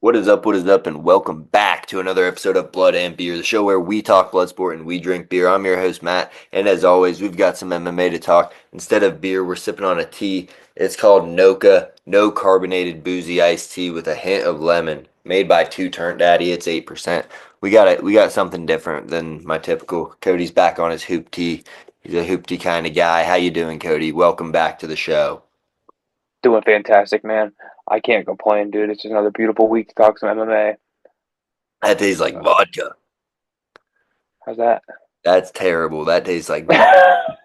What is up, and welcome back to another episode of Blood and Beer, the show where we talk blood sport and we drink beer. I'm your host, Matt, and as always, we've got some MMA to talk. Instead of beer, we're sipping on a tea. It's called Noka, no carbonated boozy iced tea with a hint of lemon, made by Two Turnt Daddy. It's 8%. We got something different than my typical. Cody's back on his hoop tea. He's a hoop tea kind of guy. How you doing, Cody? Welcome back to the show. Doing fantastic, man. I can't complain, dude. It's just another beautiful week to talk some MMA. That tastes like vodka. How's that? That's terrible. That tastes like I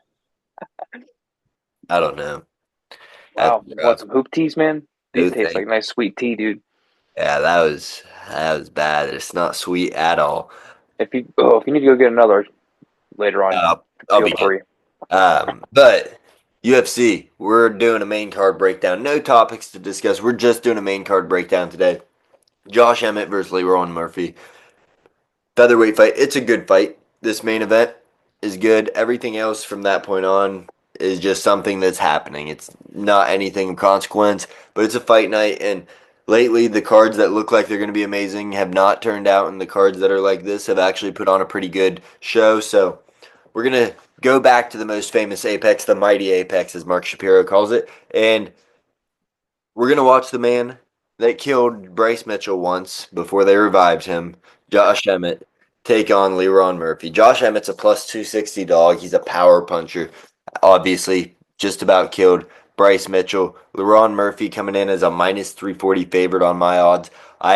don't know. That's Wow. Want rough. some hoop teas, man? No These taste thank. like nice sweet tea, dude. Yeah, that was bad. It's not sweet at all. If you need to go get another later on, Uh, I'll feel be good. free. But UFC, we're doing a main card breakdown. No topics to discuss. We're just doing a main card breakdown today. Josh Emmett versus Lerone Murphy. Featherweight fight. It's a good fight. This main event is good. Everything else from that point on is just something that's happening. It's not anything of consequence, but it's a fight night. And lately, the cards that look like they're going to be amazing have not turned out, and the cards that are like this have actually put on a pretty good show. So we're going to go back to the most famous Apex, the mighty Apex, as Mark Shapiro calls it. And we're going to watch the man that killed Bryce Mitchell once before they revived him, Josh Emmett, take on Lerone Murphy. Josh Emmett's a plus 260 dog. He's a power puncher. Obviously, just about killed Bryce Mitchell. Lerone Murphy coming in as a minus 340 favorite on my odds. I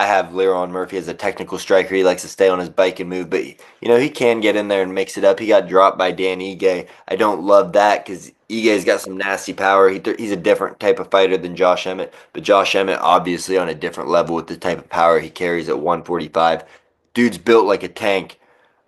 have Lerone Murphy as a technical striker. He likes to stay on his bike and move, but he can get in there and mix it up. He got dropped by Dan Ige. I don't love that because Ige's got some nasty power. He's a different type of fighter than Josh Emmett, but Josh Emmett obviously on a different level with the type of power he carries at 145. Dude's built like a tank.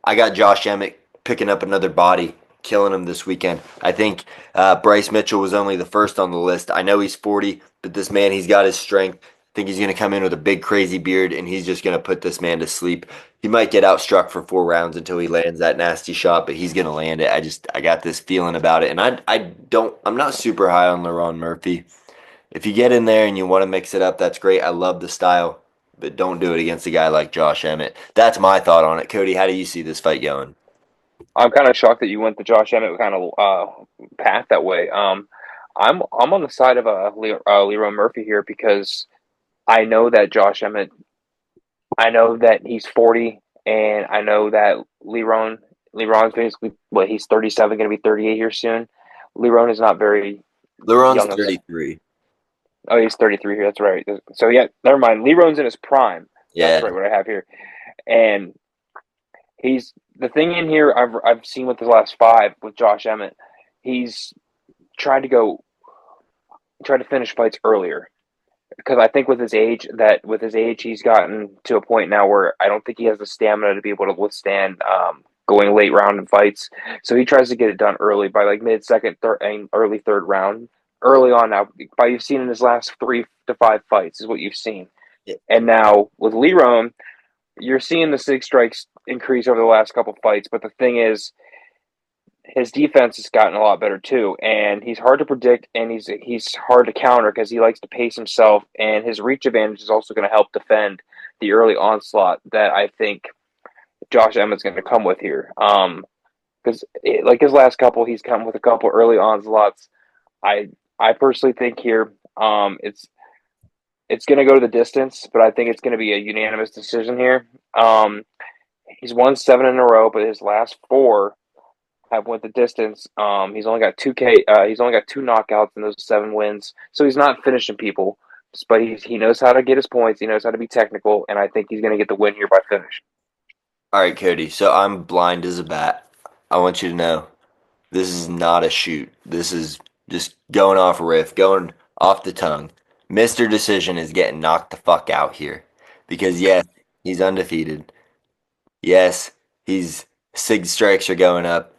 I got Josh Emmett picking up another body, killing him this weekend. I think Bryce Mitchell was only the first on the list. I know he's 40, but this man, he's got his strength. I think he's going to come in with a big crazy beard, and he's just going to put this man to sleep. He might get outstruck for 4 rounds until he lands that nasty shot, but he's going to land it. I got this feeling about it, and I'm not super high on Lerone Murphy. If you get in there and you want to mix it up, that's great. I love the style, but don't do it against a guy like Josh Emmett. That's my thought on it. Cody, how do you see this fight going? I'm kind of shocked that you went the Josh Emmett kind of path that way. I'm on the side of Leroy Murphy here because I know that Josh Emmett. I know that he's 40, and I know that Leron's basically he's 37, going to be 38 here soon. Leron is not very Leron's young. 33. Oh, he's 33 here. That's right. So yeah, never mind. Leron's in his prime. That's Yeah. right. What I have here, and he's the thing in here. I've seen with the last five with Josh Emmett. He's tried to go try to finish fights earlier because I think with his age he's gotten to a point now where I don't think he has the stamina to be able to withstand going late round in fights. So he tries to get it done early by like mid second, third, and early third round. Early on now, by you've seen in his last 3 to 5 fights is what you've seen. Yeah. And now with Lerone, you're seeing the sig strikes increase over the last couple fights. But the thing is, his defense has gotten a lot better too, and he's hard to predict, and he's hard to counter because he likes to pace himself, and his reach advantage is also going to help defend the early onslaught that I think Josh Emmett's going to come with here. Because like his last couple, he's come with a couple early onslaughts. I I personally think here, it's going to go to the distance, but I think it's going to be a unanimous decision here. He's won 7 in a row, but his last four have went the distance. He's only got he's only got two knockouts in those 7 wins, so he's not finishing people. But he knows how to get his points. He knows how to be technical, and I think he's going to get the win here by finish. All right, Cody. So I'm blind as a bat. I want you to know this is not a shoot. This is just going off riff, going off the tongue. Mr. Decision is getting knocked the fuck out here. Because yes, he's undefeated. Yes, he's sig strikes are going up.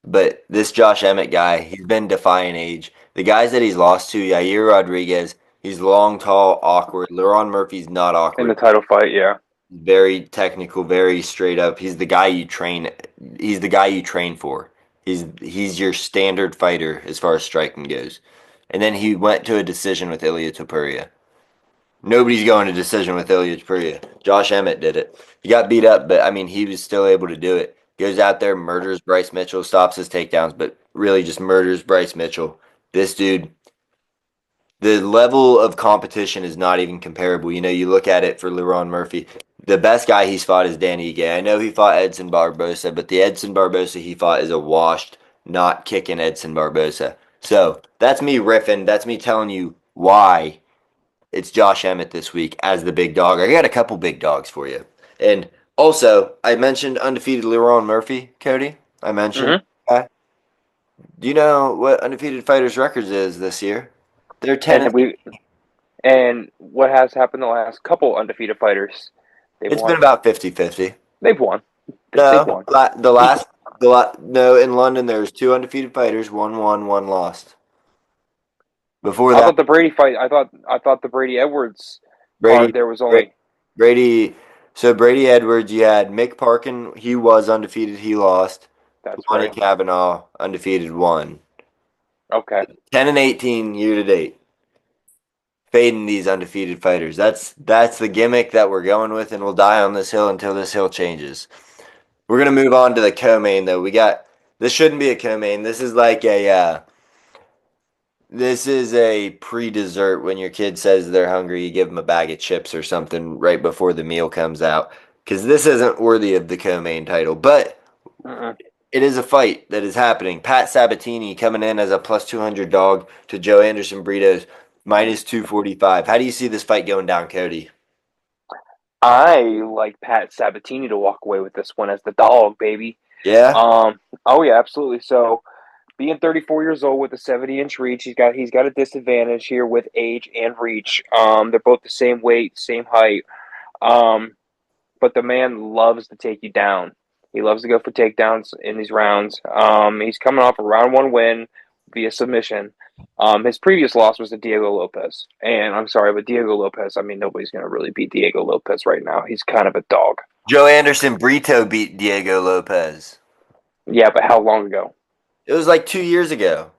But this Josh Emmett guy, he's been defying age. The guys that he's lost to, Yair Rodriguez, he's long, tall, awkward. Leron Murphy's not In the awkward. title fight, yeah. Very technical, very straight up. He's the guy you train. He's the guy you train for. He's your standard fighter as far as striking goes. And then he went to a decision with Ilya Topuria. Nobody's going to decision with Ilya Priya. Josh Emmett did it. He got beat up, but I mean, he was still able to do it. Goes out there, murders Bryce Mitchell, stops his takedowns, but really just murders Bryce Mitchell. This dude, the level of competition is not even comparable. You know, you look at it for Lerone Murphy. The best guy he's fought is Dan Ige. I know he fought Edson Barbosa, but the Edson Barbosa he fought is a washed, not kicking Edson Barbosa. So that's me riffing. That's me telling you why it's Josh Emmett this week as the big dog. I got a couple big dogs for you. And also, I mentioned undefeated Lerone Murphy, Cody. I mentioned. Mm-hmm. Do you know what undefeated fighters' records is this year? They're 10 And and we and what has happened the last couple undefeated fighters? They've it's been won. about 50-50. They've won. They've No, won. the last no, in London there was two undefeated fighters, one won, one lost. Before I that, thought the Brady fight. I thought the Brady Edwards Brady card there was Brady only Brady so Brady Edwards, you had Mick Parkin, he was undefeated, he lost. that's Ronnie right. Kavanaugh, undefeated, won. Okay. 10 and 18 year to date. Fading these undefeated fighters. That's the gimmick that we're going with, and we'll die on this hill until this hill changes. We're gonna move on to the co-main though. We got this shouldn't be a co-main. This is a pre-dessert when your kid says they're hungry. You give them a bag of chips or something right before the meal comes out. Because this isn't worthy of the co-main title, but Mm-mm. it is a fight that is happening. Pat Sabatini coming in as a plus 200 dog to Joe Anderson Brito's minus 245. How do you see this fight going down, Cody? I like Pat Sabatini to walk away with this one as the dog, baby. Yeah? Um. Oh yeah, absolutely. So being 34 years old with a 70-inch reach, he's got a disadvantage here with age and reach. They're both the same weight, same height. Um, but the man loves to take you down. He loves to go for takedowns in these rounds. He's coming off a round one win via submission. His previous loss was to Diego Lopez. And I'm sorry, but Diego Lopez, I mean, nobody's going to really beat Diego Lopez right now. He's kind of a dog. Joe Anderson Brito beat Diego Lopez. Yeah, but how long ago? It was like 2 years ago.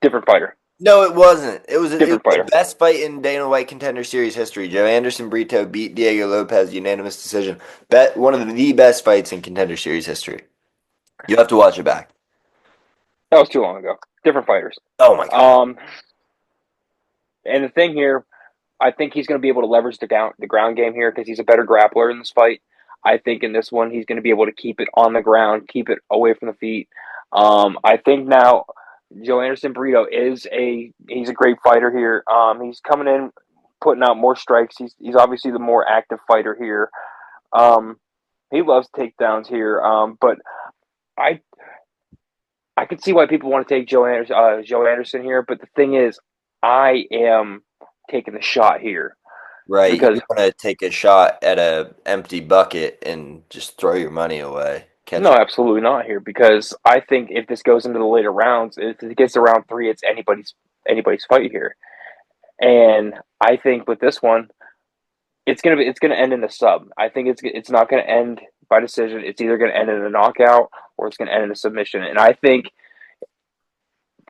Different fighter. No, it wasn't. It Different was the fighter. best fight in Dana White Contender Series history. Joe Anderson Brito beat Diego Lopez unanimous decision. Bet one of the best fights in Contender Series history. You have to watch it back. That was too long ago. Different fighters. Oh my god. Um, and the thing here, I think he's going to be able to leverage the ground game here because he's a better grappler in this fight. I think in this one he's going to be able to keep it on the ground, keep it away from the feet. I think now Joe Anderson Brito he's a great fighter here. He's coming in, putting out more strikes. He's obviously the more active fighter here. Um, he loves takedowns here. But I I could see why people want to take Joe Anderson here. But the thing is, I am taking the shot here Right. You because want to take a shot at a empty bucket and just throw your money away. Catch no, it. absolutely not here. Because I think if this goes into the later rounds, if it gets to round three, it's anybody's fight here. And I think with this one, it's gonna end in a sub. I think it's not gonna end by decision. It's either gonna end in a knockout or it's gonna end in a submission. And I think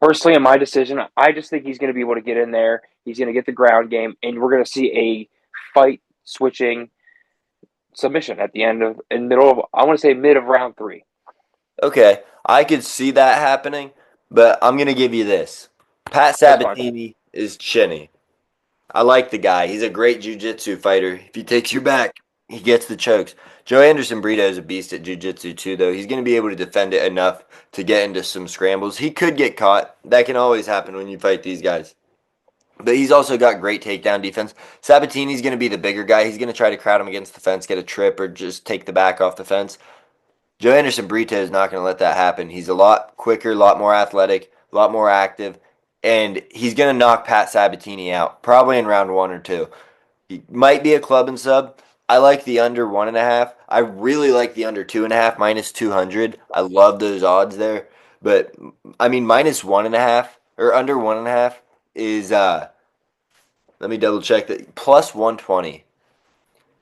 personally, in my decision, I just think he's gonna be able to get in there. He's gonna get the ground game, and we're gonna see a fight switching submission at the end of in middle of I want to say mid of round three. Okay. I could see that happening, but I'm going to give you this. Pat That's fine. Sabatini is chinny. I like the guy. He's a great jiu-jitsu fighter. If he takes your back, he gets the chokes. Joe Anderson Brito is a beast at jiu-jitsu too, though. He's going to be able to defend it enough to get into some scrambles. He could get caught. That can always happen when you fight these guys. But he's also got great takedown defense. Sabatini's going to be the bigger guy. He's going to try to crowd him against the fence, get a trip, or just take the back off the fence. Joe Anderson Brito is not going to let that happen. He's a lot quicker, a lot more athletic, a lot more active, and he's going to knock Pat Sabatini out, probably in round one or two. He might be a club and sub. I like the under 1.5. I really like the under 2.5 minus 200. I love those odds there. But I mean minus 1.5 or under 1.5 is let me double check that plus 120.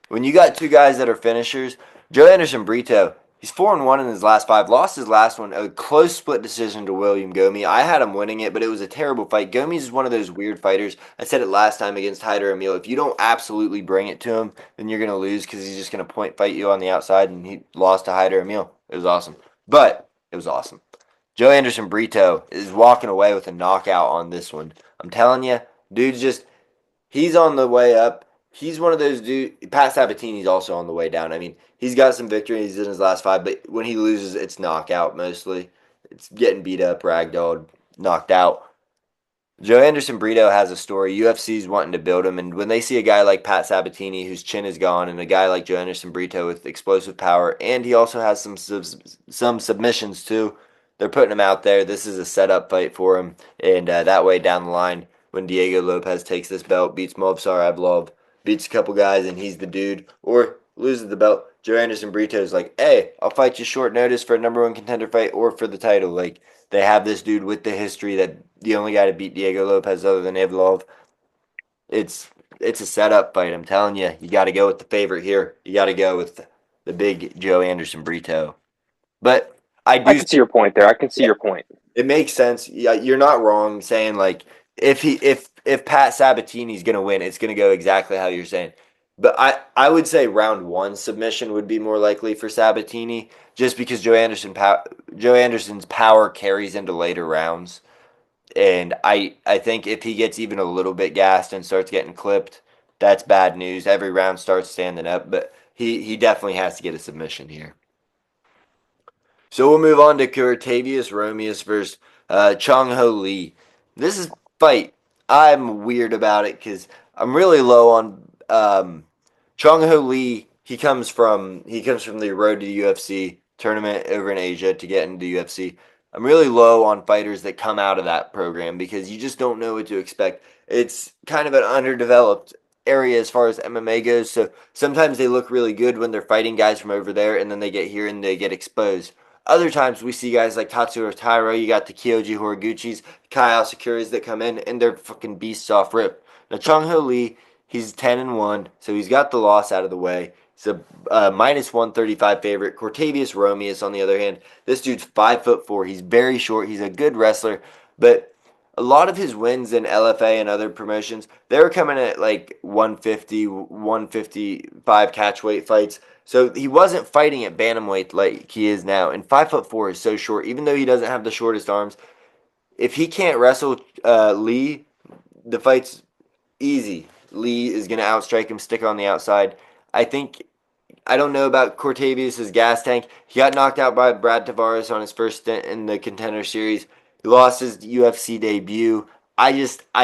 When you got two guys that are finishers, Joe Anderson Brito, He's 4-1 in his last five. Lost his last one, a close split decision to William Gomi. I had him winning it, but it was a terrible fight. Gomes is one of those weird fighters. I said it last time against Hyder Emil. If you don't absolutely bring it to him, then you're gonna lose because he's just gonna point fight you on the outside. And he lost to Hyder Emil. It was awesome, but it was awesome. Joe Anderson Brito is walking away with a knockout on this one. I'm telling you, dude's just he's on the way up. He's one of those dudes. Pat Sabatini's also on the way down. I mean, he's got some victories in his last five, but when he loses, it's knockout mostly. It's getting beat up, ragdolled, knocked out. Joe Anderson Brito has a story. UFC's wanting to build him, and when they see a guy like Pat Sabatini, whose chin is gone, and a guy like Joe Anderson Brito with explosive power, and he also has some submissions too, they're putting him out there. This is a setup fight for him, and that way down the line, when Diego Lopez takes this belt, beats Movsar Evlov, beats a couple guys, and he's the dude, or loses the belt, Joe Anderson Brito is like, hey, I'll fight you short notice for a number one contender fight or for the title. Like, they have this dude with the history that the only guy to beat Diego Lopez other than Evlov. It's it's a setup fight. I'm telling you, you got to go with the favorite here. You got to go with the big Joe Anderson Brito. But I I do, can see your point there. I can see yeah, your point. it makes sense. Yeah, you're not wrong saying like if Pat Sabatini's gonna win, it's gonna go exactly how you're saying. But I would say round one submission would be more likely for Sabatini, just because Joe Anderson's power carries into later rounds, and I think if he gets even a little bit gassed and starts getting clipped, that's bad news. Every round starts standing up, but he definitely has to get a submission here. So we'll move on to Curtavious Romeus versus Chong Ho Lee. This is fight. I'm weird about it because I'm really low on Chong Ho Lee. He comes from the Road to UFC tournament over in Asia to get into UFC. I'm really low on fighters that come out of that program because you just don't know what to expect. It's kind of an underdeveloped area as far as MMA goes. So sometimes they look really good when they're fighting guys from over there, and then they get here and they get exposed. Other times we see guys like Tatsuro Tairo, you got the Kyoji Horiguchis, Kyle Sakuras that come in and they're fucking beasts off rip. Now Chung Ho Lee, he's 10-1, so he's got the loss out of the way. He's a minus 135 favorite. Cortavious Romeus, on the other hand, this dude's 5'4". He's very short. He's a good wrestler, but a lot of his wins in LFA and other promotions, they were coming at like 150, 155 catch weight fights. So he wasn't fighting at bantamweight like he is now. And 5'4" is so short, even though he doesn't have the shortest arms. If he can't wrestle Lee, the fight's easy. Lee is going to outstrike him, stick on the outside. I think I don't know about Cortavious' gas tank. He got knocked out by Brad Tavares on his first stint in the Contender Series. He lost his UFC debut. I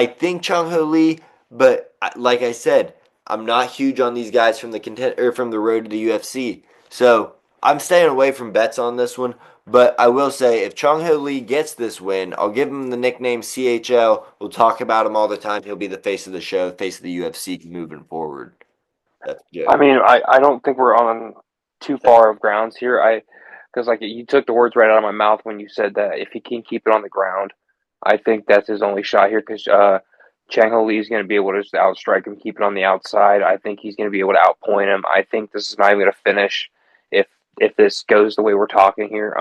think Chung Ho Lee, but like I said, I'm not huge on these guys from the road to the UFC. So I'm staying away from bets on this one. But I will say, if Chung Ho Lee gets this win, I'll give him the nickname CHL. We'll talk about him all the time. He'll be the face of the show, face of the UFC moving forward. That's I Joe. mean, I don't think we're on too far of grounds here. Because like you took the words right out of my mouth when you said that if he can keep it on the ground, I think that's his only shot here. Because Chang Ho Lee is going to be able to just outstrike him, keep it on the outside. I think he's going to be able to outpoint him. I think this is not even going to finish if if this goes the way we're talking here.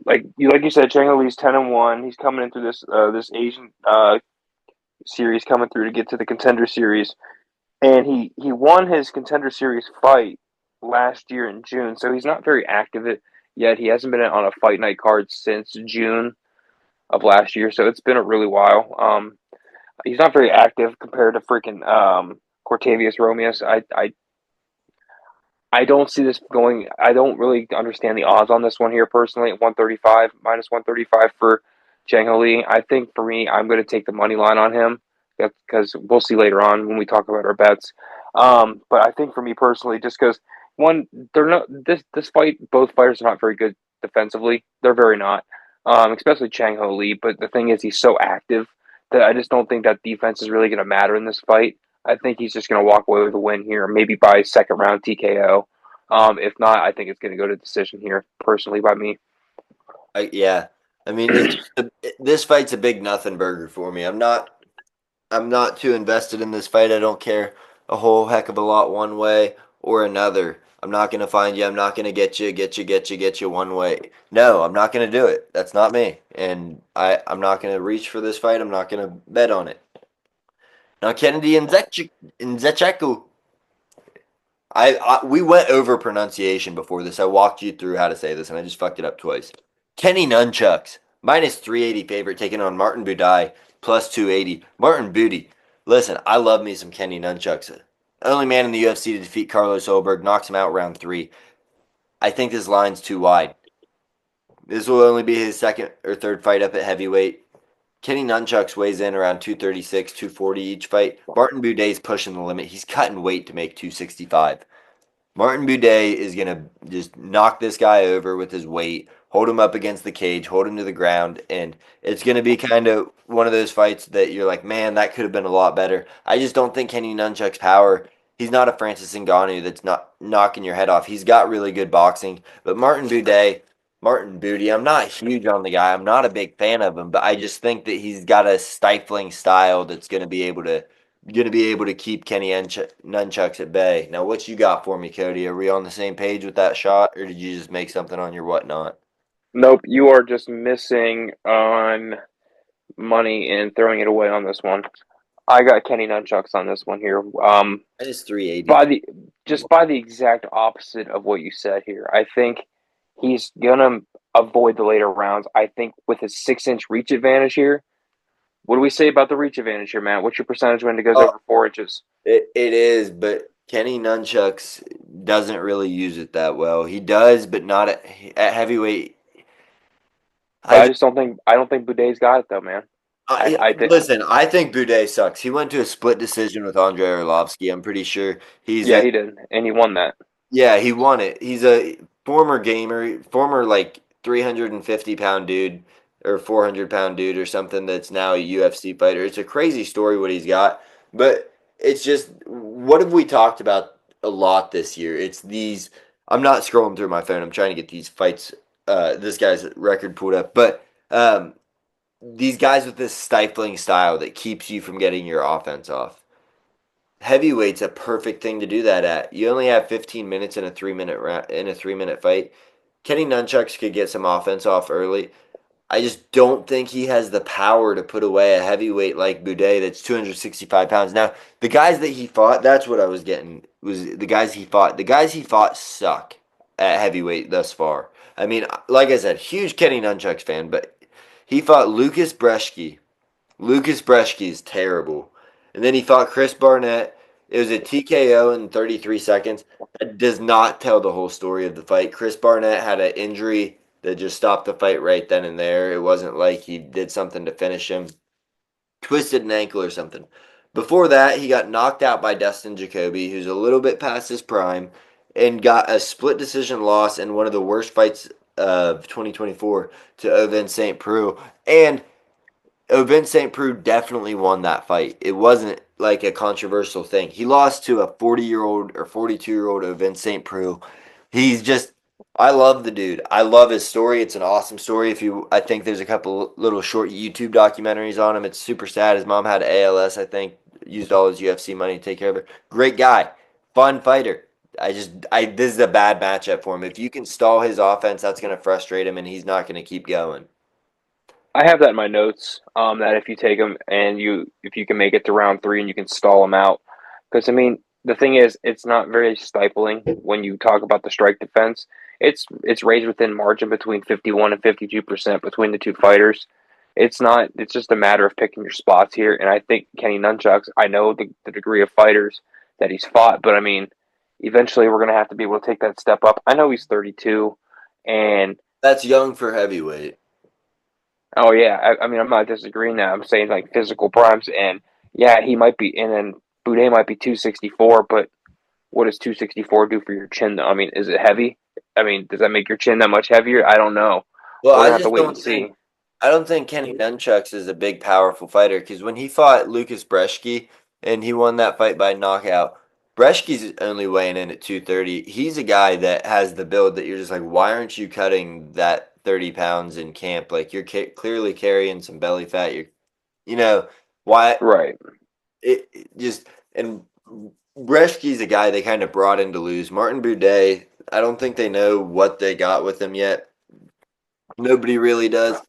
Like you said, Chang Ho Lee's 10-1. He's coming into this Asian series coming through to get to the Contender Series, and he won his Contender Series fight last year in June. So he's not very active yet. He hasn't been on a fight night card since June of last year. So it's been a really while. He's not very active compared to freaking Cortavious Romeus. I don't see this going. I don't really understand the odds on this one here personally at 135 minus 135 for Chang Ho Lee. I think for me, I'm going to take the money line on him because we'll see later on when we talk about our bets. But I think for me personally, just because one, they're not this fight. Both fighters are not very good defensively. They're very not, especially Chang Ho Lee. But the thing is, he's so active that I just don't think that defense is really going to matter in this fight. I think he's just going to walk away with a win here, maybe by second round TKO. If not, I think it's going to go to decision here, personally, by me. Yeah, I mean this fight's a big nothing burger for me. I'm not too invested in this fight. I don't care a whole heck of a lot one way or another. I'm not going to find you. I'm not going to get you one way. No, I'm not going to do it. That's not me. And I'm not going to reach for this fight. I'm not going to bet on it. Now, Kennedy and Zecheku. We went over pronunciation before this. I walked you through how to say this, and I just fucked it up twice. Kenny Nunchucks minus 380 favorite taking on Martin Budai plus 280. Martin Booty. Listen, I love me some Kenny Nunchucks. Only man in the UFC to defeat Carlos Olberg, knocks him out round 3. I think this line's too wide. This will only be his second or third fight up at heavyweight. Kenny Nunchucks weighs in around 236, 240 each fight. Martin Buday's pushing the limit. He's cutting weight to make 265. Martin Buday is going to just knock this guy over with his weight, hold him up against the cage, hold him to the ground, and it's going to be kind of one of those fights that you're like, man, that could have been a lot better. I just don't think Kenny Nunchuck's power, he's not a Francis Ngannou that's not knocking your head off. He's got really good boxing, but Martin Booty, I'm not huge on the guy. I'm not a big fan of him, but I just think that he's got a stifling style that's going to be able to keep Kenny Nunchucks at bay. Now, what you got for me, Cody? Are we on the same page with that shot, or did you just make something on your whatnot? Nope, you are just missing on money and throwing it away on this one. I got Kenny Nunchucks on this one here. Minus 380. By the just by the exact opposite of what you said here. I think he's gonna avoid the later rounds. I think with his 6-inch reach advantage here. What do we say about the reach advantage here, Matt? What's your percentage when it goes Oh, over 4 inches? it is, but Kenny Nunchucks doesn't really use it that well. He does, but not at heavyweight. But I just I don't think Boudet's got it though, man. I think listen. I think Boudet sucks. He went to a split decision with Andrei Arlovsky. I'm pretty sure he's yeah, a he did, and he won that. Yeah, he won it. He's a former gamer, former like 350-pound dude or 400-pound dude or something that's now a UFC fighter. It's a crazy story what he's got, but it's just what have we talked about a lot this year? It's these. I'm not scrolling through my phone. I'm trying to get these fights. This guy's record pulled up, but these guys with this stifling style that keeps you from getting your offense off. Heavyweight's a perfect thing to do that at. You only have 15 minutes in a 3-minute fight. Kenny Nunchucks could get some offense off early. I just don't think he has the power to put away a heavyweight like Boudet that's 265 pounds. Now, the guys that he fought, that's what I was getting, was the guys he fought. The guys he fought suck at heavyweight thus far. I mean, like I said, huge Kenny Nunchucks fan, but he fought Lucas Brzeski. Lucas Brzeski is terrible. And then he fought Chris Barnett. It was a TKO in 33 seconds. That does not tell the whole story of the fight. Chris Barnett had an injury that just stopped the fight right then and there. It wasn't like he did something to finish him, twisted an ankle or something. Before that, he got knocked out by Dustin Jacoby, who's a little bit past his prime, and got a split decision loss in one of the worst fights of 2024 to Ovince St. Preux. And Vince St. Preux definitely won that fight. It wasn't like a controversial thing. He lost to a 40-year-old or 42-year-old Vince St. Preux. He's just, I love the dude. I love his story. It's an awesome story. I think there's a couple little short YouTube documentaries on him. It's super sad. His mom had ALS, I think, used all his UFC money to take care of her. Great guy, fun fighter. This is a bad matchup for him. If you can stall his offense, that's going to frustrate him, and he's not going to keep going. I have that in my notes. That if you take him and if you can make it to round 3 and you can stall him out, because I mean the thing is, it's not very stifling when you talk about the strike defense. It's ranged within margin between 51 and 52% between the two fighters. It's not. It's just a matter of picking your spots here. And I think Kenny Nunchucks. I know the degree of fighters that he's fought, but I mean, eventually we're gonna have to be able to take that step up. I know he's 32, and That's young for heavyweight. oh yeah, I mean I'm not disagreeing that. I'm saying like physical primes, and yeah, he might be, and then Boudet might be 264, but what does 264 do for your chin? Though? I mean, is it heavy? I mean, does that make your chin that much heavier? I don't know. Well, We're I gonna have to just wait and don't see. think I don't think Kenny Nunchucks is a big, powerful fighter because when he fought Lucas Brzeski and he won that fight by knockout, Brzeski's only weighing in at 230. He's a guy that has the build that you're just like, why aren't you cutting that 30 pounds in camp? Like you're clearly carrying some belly fat. You know, why Right. it just and Breshke's a guy they kind of brought in to lose. Martin Buday, I don't think they know what they got with him yet. Nobody really does.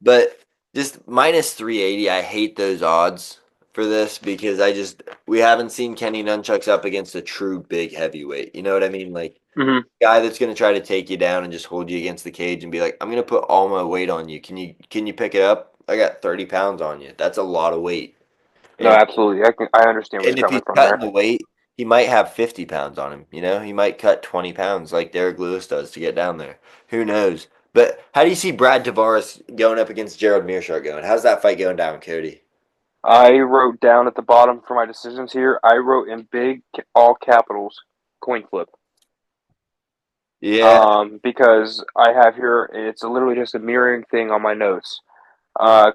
But just minus 380, I hate those odds for this because we haven't seen Kenny Nunchucks up against a true big heavyweight. You know what I mean? Like, Hmm. guy that's going to try to take you down and just hold you against the cage and be like, I'm going to put all my weight on you. Can you pick it up? I got 30 pounds on you. That's a lot of weight. No, And absolutely. I understand where you're and if he's coming from cutting there. the weight, he might have 50 pounds on him. You know, he might cut 20 pounds like Derek Lewis does to get down there. Who knows? But how do you see Brad Tavares going up against Gerald Meerschaert going? How's that fight going down, Cody? I wrote down at the bottom for my decisions here. I wrote in big all capitals coin flip. Yeah, Because I have here, it's literally just a mirroring thing on my notes.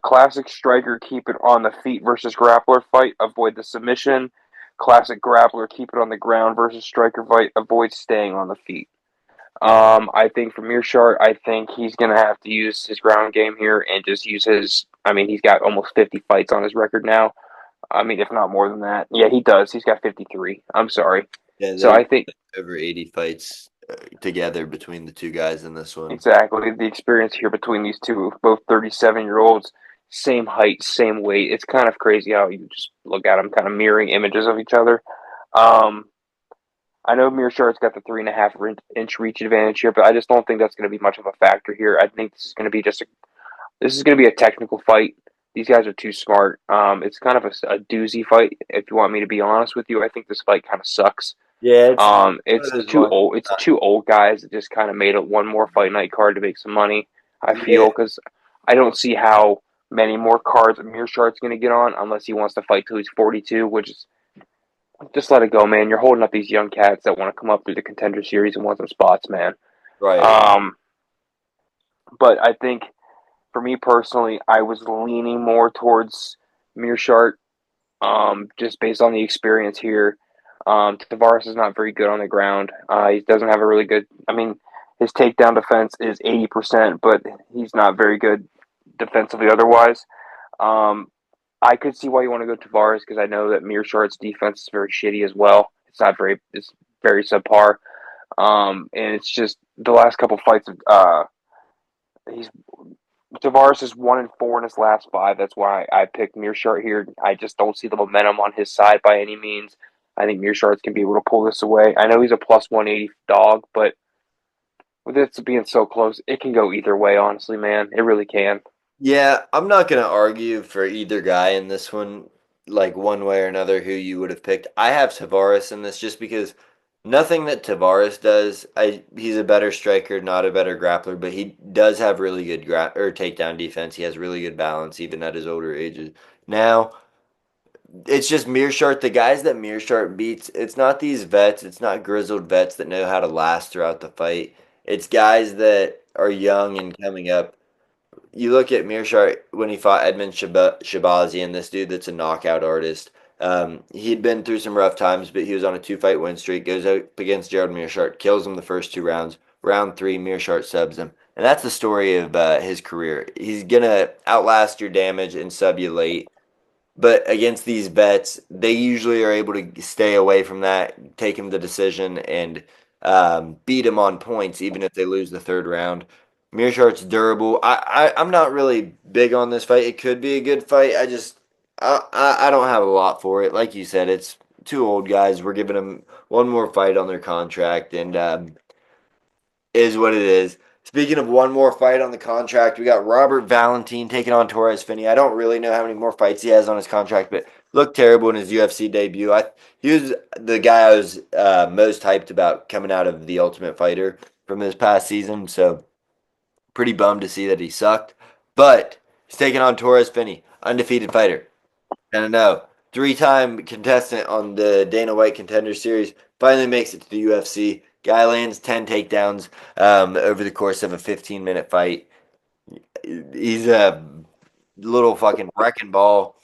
Classic striker, keep it on the feet versus grappler fight, avoid the submission. Classic grappler, keep it on the ground versus striker fight, avoid staying on the feet. I think for Mearshart, I think he's going to have to use his ground game here and just use his. I mean, he's got almost 50 fights on his record now. I mean, if not more than that. Yeah, he does. He's got 53. I'm sorry. yeah, So there's I think over 80 fights together between the two guys in this one. exactly the experience here between these two, both 37-year-olds, same height, same weight. It's kind of crazy how you just look at them, kind of mirroring images of each other. Um, I know Mearshart's got the 3.5 inch reach advantage here, but I just don't think that's going to be much of a factor here. I think this is going to be a technical fight. These guys are too smart. It's kind of a doozy fight. If you want me to be honest with you, I think this fight kind of sucks. Yeah, it's one of It's those two ones. old. It's two old guys that just kind of made it one more fight night card to make some money. I Yeah, feel because I don't see how many more cards Mearshart's going to get on unless he wants to fight till he's 42, which is just let it go, man. You're holding up these young cats that want to come up through the contender series and want some spots, man. right. Um, but I think for me personally, I was leaning more towards Mearshart, just based on the experience here. Tavares is not very good on the ground. He doesn't have a really good. I mean, his takedown defense is 80%, but he's not very good defensively otherwise. Um, I could see why you want to go Tavares because I know that Mearshart's defense is very shitty as well. It's not very. It's very subpar. And it's just the last couple fights. He's Tavares is 1-4 in his last five. That's why I picked Mearshart here. I just don't see the momentum on his side by any means. I think Mearshart can be able to pull this away. I know he's a plus 180 dog, but with it being so close, it can go either way, honestly, man. It really can. Yeah, I'm not gonna argue for either guy in this one, like one way or another, who you would have picked. I have Tavares in this just because nothing that Tavares does, he's a better striker, not a better grappler, but he does have really good takedown defense. He has really good balance, even at his older ages. Now, it's just Mearshart, the guys that Mearshart beats, it's not these vets, it's not grizzled vets that know how to last throughout the fight. It's guys that are young and coming up. You look at Mearshart when he fought Edmund Shabazi, and this dude that's a knockout artist. He'd been through some rough times, but he was on a two-fight win streak. Goes up against Gerald Mearshart, kills him the first two rounds. Round three, Mearshart subs him, and that's the story of his career. He's gonna outlast your damage and sub you late. But against these vets, they usually are able to stay away from that, take him the decision, and beat him on points, even if they lose the third round. Mearshart's durable. I'm not really big on this fight. It could be a good fight. I don't have a lot for it. Like you said, it's two old guys. We're giving them one more fight on their contract, and is what it is. Speaking of one more fight on the contract, we got Robert Valentin taking on Torres Finney. I don't really know how many more fights he has on his contract, but looked terrible in his UFC debut. He was the guy I was most hyped about coming out of The Ultimate Fighter from this past season, so pretty bummed to see that he sucked. But he's taking on Torres Finney, undefeated fighter. And I know, three-time contestant on the Dana White Contender Series, finally makes it to the UFC. Guy lands 10 takedowns over the course of a 15-minute fight. He's a little fucking wrecking ball.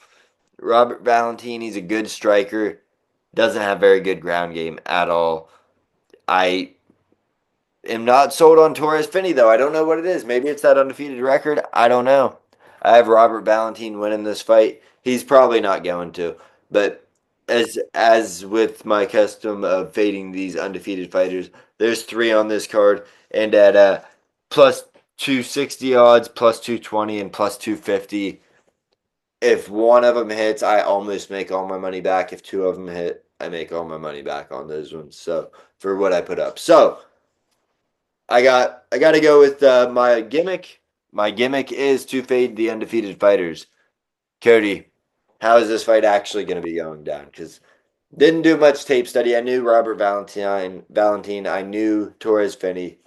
Robert Valentin, he's a good striker. Doesn't have very good ground game at all. I am not sold on Torres Finney, though. I don't know what it is. Maybe it's that undefeated record. I don't know. I have Robert Valentin winning this fight. He's probably not going to. But as with my custom of fading these undefeated fighters, there's 3 on this card, and at plus 260 odds, plus 220, and plus 250. If one of them hits, I almost make all my money back. If 2 of them hit, I make all my money back on those ones. So for what I put up, so I got to go with my gimmick. My gimmick is to fade the undefeated fighters. Cody, how is this fight actually going to be going down? Because didn't do much tape study. I knew Robert Valentine. I knew Torres Finney.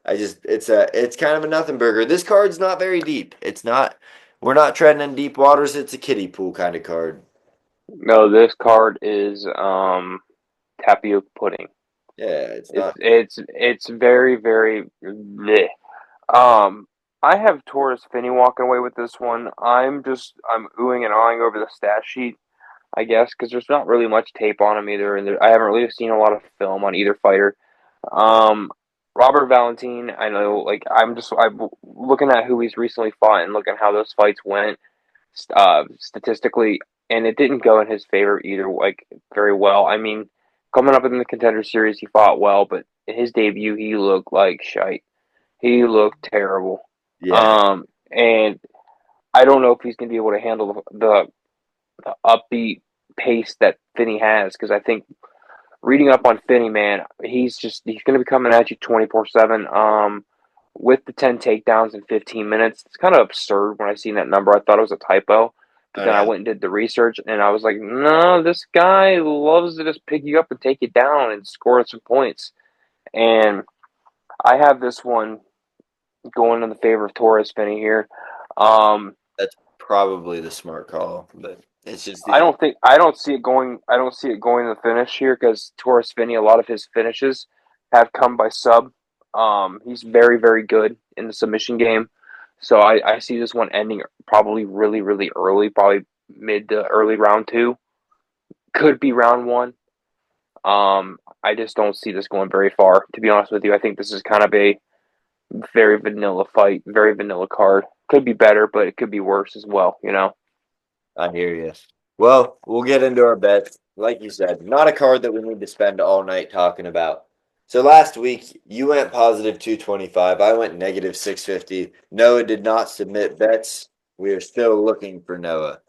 It's kind of a nothing burger. This card's not very deep. It's not. We're not treading in deep waters. It's a kiddie pool kind of card. No, this card is tapioca pudding. Yeah, it's not. It's very very bleh. Um, I have Torres Finney walking away with this one. I'm oohing and ahhing over the stat sheet, I guess, because there's not really much tape on him either, and I haven't really seen a lot of film on either fighter. Um, Robert Valentine, I know, like I'm looking at who he's recently fought and looking how those fights went, statistically, and it didn't go in his favor either, like very well. I mean, coming up in the contender series, he fought well, but in his debut, he looked like shite. He looked terrible. Yeah, And I don't know if he's going to be able to handle the upbeat pace that Finney has, because I think reading up on Finney, man, he's going to be coming at you 24/7. With the 10 takedowns in 15 minutes, it's kind of absurd when I seen that number. I thought it was a typo, but I then I know. went and did the research, and I was like, no, this guy loves to just pick you up and take you down and score some points. And I have this one going in the favor of Torres Finney here. Um, That's probably the smart call, but it's just I the don't think I don't see it going. I don't see it going to the finish here because Torres Finney, a lot of his finishes have come by sub. He's very very good in the submission game, so I see this one ending probably really really early, probably mid to early round two. Could be round one. I just don't see this going very far. To be honest with you, I think this is kind of a very vanilla fight, very vanilla card. Could be better, but it could be worse as well. You know. I hear you. Well, we'll get into our bets. Like you said, not a card that we need to spend all night talking about. So last week, you went positive 225. I went negative 650. Noah did not submit bets. We are still looking for Noah.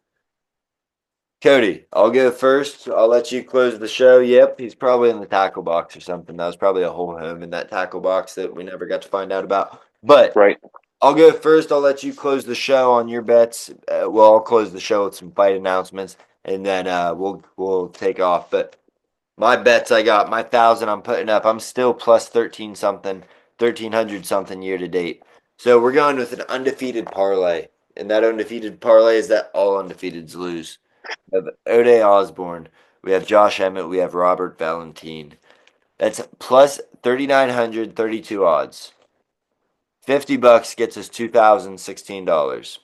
Cody, I'll go first. I'll let you close the show. Yep, he's probably in the tackle box or something. That was probably a whole home in that tackle box that we never got to find out about. But Right. I'll go first. I'll let you close the show on your bets. Well, I'll close the show with some fight announcements, and then we'll take off. But my bets, I got my 1,000. I'm putting up. I'm still plus 13 something, 1,300 something year to date. So we're going with an undefeated parlay, and that undefeated parlay is that all undefeateds lose. We have Ode Osborne. We have Josh Emmett. We have Robert Valentine. That's plus 3,932 odds. $50 gets us $2,016.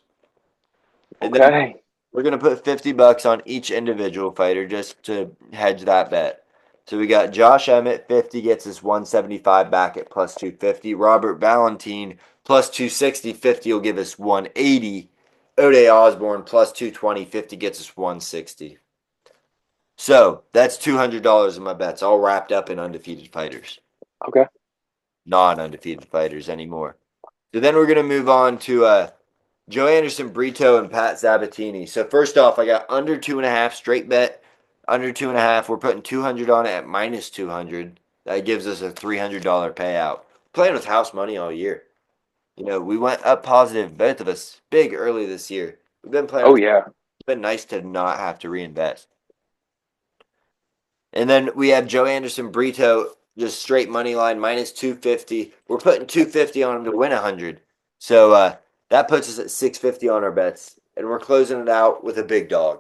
And then Okay. we're gonna put $50 on each individual fighter just to hedge that bet. So we got Josh Emmett, 50 gets us 175 back at plus 250. Robert Valentine plus 260, 50 will give us 180. Ode Osborne plus 220, 50 gets us 160. So that's $200 in my bets, all wrapped up in undefeated fighters, Okay. non undefeated fighters anymore. So then we're going to move on to Joe Anderson, Brito, and Pat Sabatini. So first off, I got under 2.5 straight bet. Under 2.5, we're putting 200 on it at minus 200. That gives us a $300 payout. Playing with house money all year. You know, we went up positive, both of us, big early this year. We've been playing Oh with. yeah. It's been nice to not have to reinvest. And then we have Joe Anderson, Brito, just straight money line minus 250. We're putting 250 on him to win 100. So that puts us at 650 on our bets. And we're closing it out with a big dog.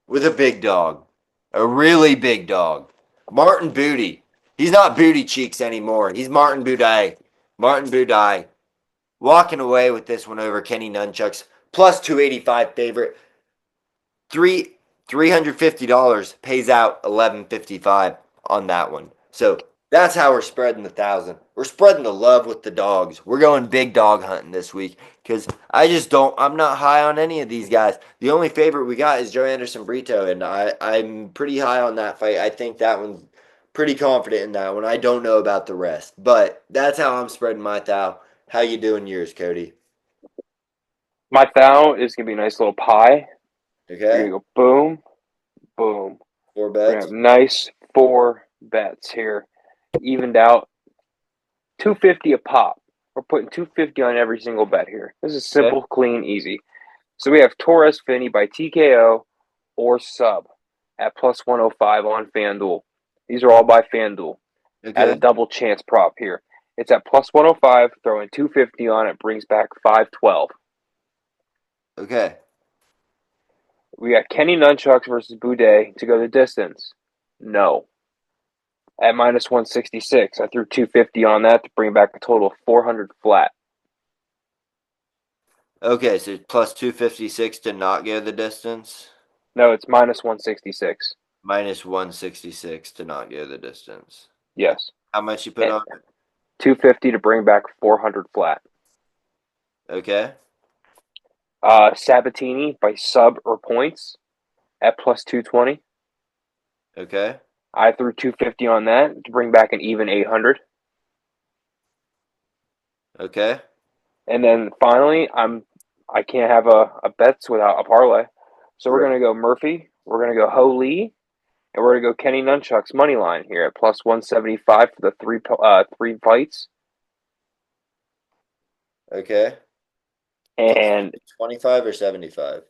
With a big dog. A really big dog. Martin Booty. He's not Booty Cheeks anymore. He's Martin Boudet. Martin Boudet. Walking away with this one over Kenny Nunchucks. Plus 285 favorite. $350 pays out $11.55 on that one. So that's how we're spreading the 1,000. We're spreading the love with the dogs. We're going big dog hunting this week because I just don't. I'm not high on any of these guys. The only favorite we got is Joe Anderson Brito, and I'm pretty high on that fight. I think that one's pretty confident in that one. I don't know about the rest, but that's how I'm spreading my thou. How you doing yours, Cody? My thou is gonna be a nice little pie. We're Okay, gonna go boom, boom. four We're gonna have bets. nice 4 bets here, evened out 250 a pop. We're putting 250 on every single bet here. This is Okay, simple, clean, easy. So we have Torres Finney by TKO or sub at plus 105 on FanDuel. These are all by FanDuel at a okay, double chance prop here. It's at plus 105, throwing 250 on it, brings back 512. okay, We got Kenny Nunchucks versus Boudet to go the distance. No. At minus 166. I threw 250 on that to bring back a total of 400 flat. okay. So plus 256 to not go the distance. No, it's minus 166. Minus 166 to not go the distance. Yes. How much you put And on it? 250 to bring back 400 flat. Okay, Sabatini by sub or points at plus 220. okay, I threw 250 on that to bring back an even 800. okay, And then finally, I can't have a bets without a parlay. So we're right. gonna go Murphy, we're gonna go Ho Lee, and we're gonna go Kenny Nunchuck's money line here at plus 175 for the three fights. Okay. Plus And 25 or 75?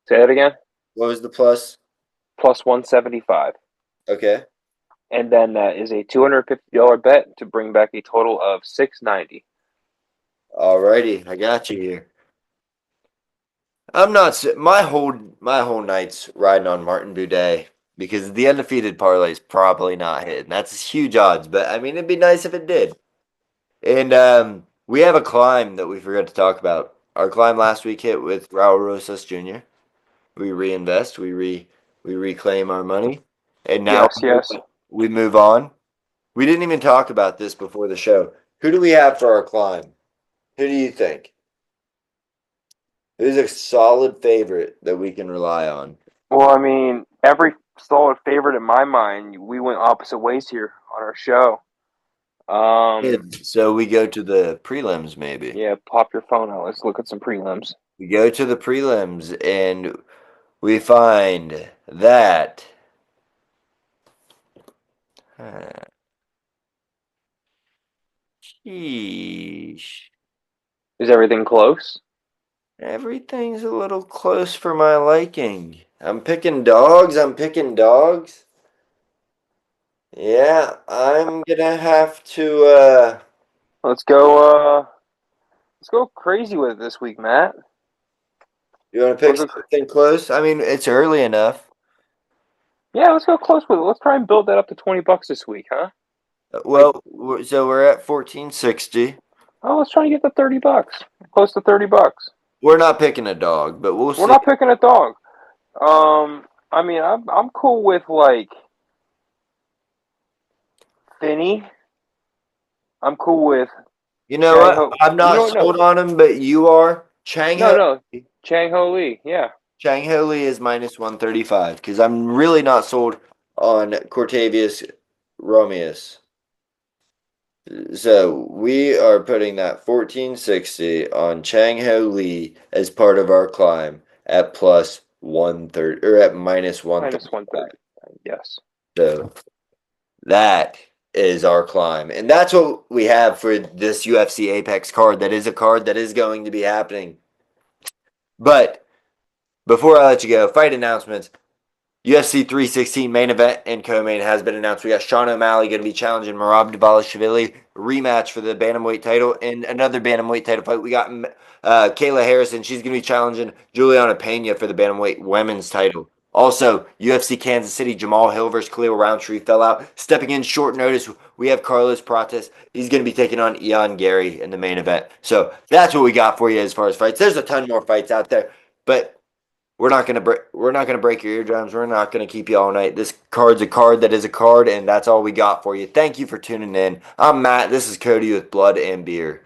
say that again, What was the plus? plus 175. Okay. And then that is a $250 bet to bring back a total of 690. Alrighty, I got you here. I'm not my whole night's riding on Martin Boudet because the undefeated parlay is probably not hitting. That's huge odds, but I mean it'd be nice if it did. And we have a climb that we forgot to talk about. Our climb last week hit with Raul Rosas Jr. We reinvest, we reclaim our money, and now Yes, yes. we move on. We didn't even talk about this before the show. Who do we have for our climb? Who do you think? Who's a solid favorite that we can rely on? Well, I mean, every solid favorite in my mind, we went opposite ways here on our show. Yeah, so we go to the prelims, maybe. Yeah, pop your phone out. Let's look at some prelims. We go to the prelims and we find that. Sheesh. Is everything close? Everything's a little close for my liking. I'm picking dogs. I'm picking dogs. Yeah, I'm gonna have to Let's go. Let's go crazy with it this week, Matt. you wanna pick We'll go. something close? I mean, it's early enough. Yeah, let's go close with it. Let's try and build that up to $20 this week, huh? Like, Well, so we're at 1460. oh, let's try and get to $30. Close to $30. We're not picking a dog, but we'll We're see. not picking a dog. I mean, I'm cool with like Finney. I'm cool with You know Chang what? Ho. I'm You know not what? No, sold on him, but you are. no. Chang Ho Lee. Yeah. Chang Ho Lee is minus 135 because I'm really not sold on Cortavius Romeus. So we are putting that 1460 on Chang Ho Lee as part of our climb at plus 130 or at minus Minus 135. 130. Yes. So that is our climb. And that's what we have for this UFC Apex card. That is a card that is going to be happening. But before I let you go, fight announcements. UFC 316 main event and co-main has been announced. We got Sean O'Malley going to be challenging Merab Dvalishvili, rematch for the bantamweight title, and another bantamweight title fight. We got Kayla Harrison. She's going to be challenging Juliana Pena for the bantamweight women's title. Also, UFC Kansas City, Jamal Hill versus Khalil Roundtree fell out. Stepping in short notice, we have Carlos Prates. He's going to be taking on Ian Gary in the main event. So that's what we got for you as far as fights. There's a ton more fights out there, but we're not gonna break your eardrums. We're not gonna keep you all night. This card's a card that is a card, and that's all we got for you. Thank you for tuning in. I'm Matt. This is Cody with Blood and Beer.